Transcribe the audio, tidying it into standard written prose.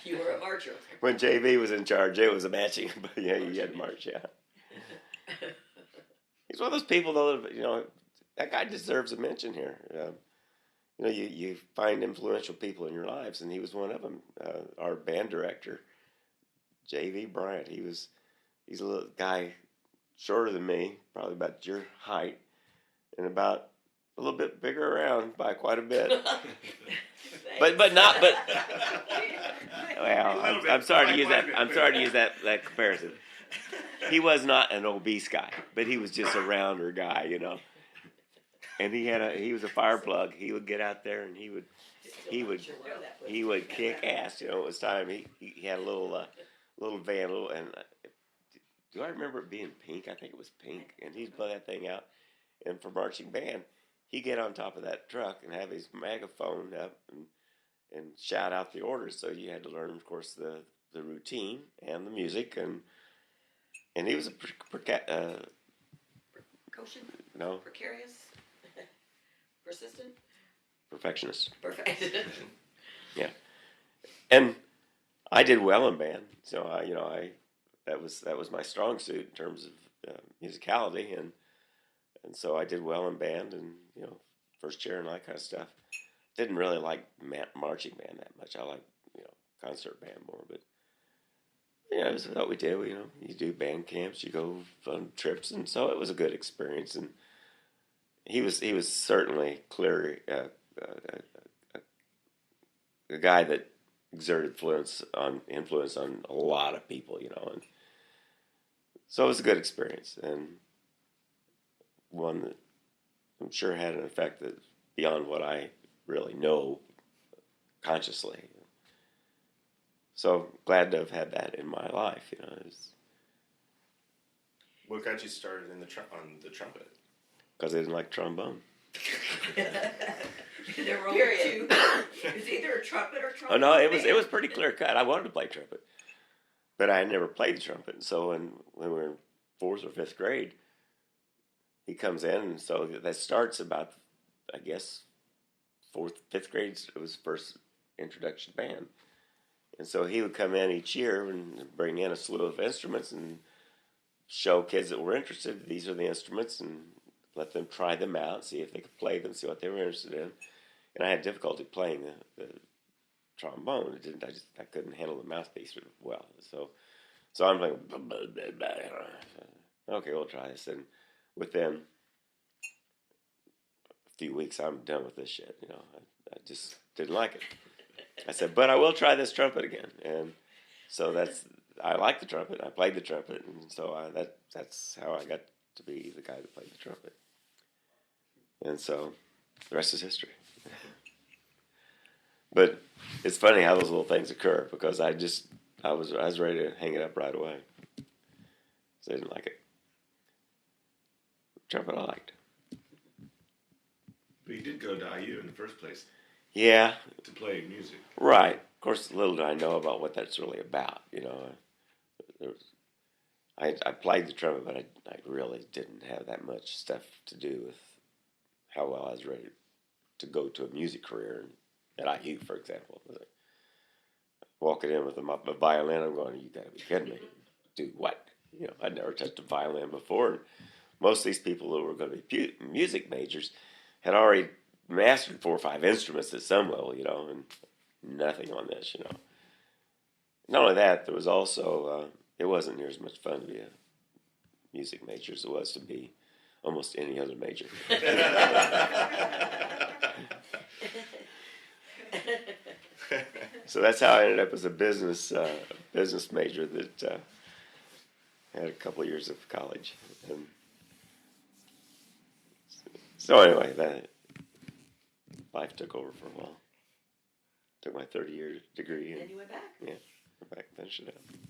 You were a marcher. When JV was in charge, it was a matching, but yeah, you had to march, yeah. He's one of those people, though, that guy deserves a mention here. You find influential people in your lives, and he was one of them. Our band director, J.V. Bryant, he's a little guy shorter than me, probably about your height, and about a little bit bigger around by quite a bit. but well, I'm sorry to use that. I'm sorry to use that comparison. He was not an obese guy, but he was just a rounder guy, And he was a fire plug. He would get out there and he would kick ass. It was time. He had a little van, do I remember it being pink? I think it was pink, and he'd blow that thing out. And for marching band, he'd get on top of that truck and have his megaphone up and shout out the orders. So you had to learn, of course, the routine and the music, and he was a Precocious? no Precarious? Persistent? perfectionist. Perfect. Yeah, and I did well in band, so that was my strong suit in terms of musicality, and so I did well in band, and first chair and that kind of stuff. Didn't really like marching band that much. I like concert band more, but it was what we did. You do band camps, you go on trips, and so it was a good experience. And he was certainly clear a guy that exerted influence on a lot of people, and so it was a good experience, and one that I'm sure had an effect that beyond what I really know consciously. So glad to have had that in my life, What got you started on the trumpet? Because I didn't like trombone. There were only two. It's either a trumpet or trombone. Oh no, it was pretty clear cut. I wanted to play trumpet, but I had never played the trumpet. And so when we were in 4th or 5th grade, he comes in, and so that starts about, I guess, 5th grade. It was first introduction band, and so he would come in each year and bring in a slew of instruments and show kids that were interested. These are the instruments, and let them try them out, see if they could play them, see what they were interested in. And I had difficulty playing the trombone. I couldn't handle the mouthpiece well. So I'm like, okay, we'll try this. And within a few weeks, I'm done with this shit. I just didn't like it. I said, but I will try this trumpet again. And so I like the trumpet. I played the trumpet, and so that's how I got to be the guy that played the trumpet. And so the rest is history. But it's funny how those little things occur, because I was ready to hang it up right away. So I didn't like it. Trumpet I liked. But you did go to IU in the first place. Yeah. To play music. Right. Of course, little did I know about what that's really about. I played the trumpet, but I really didn't have that much stuff to do with how well I was ready to go to a music career at IU, for example. Walking in with a violin, I'm going, you gotta be kidding me. Do what? I'd never touched a violin before. And most of these people who were going to be music majors had already mastered 4 or 5 instruments at some level, and nothing on this, Not only that, there was also, it wasn't near as much fun to be a music major as it was to be almost any other major. So that's how I ended up as a business major that had a couple of years of college. And so anyway, that life took over for a while. Took my 30-year degree. And then you went back. Yeah, went back and finished it up.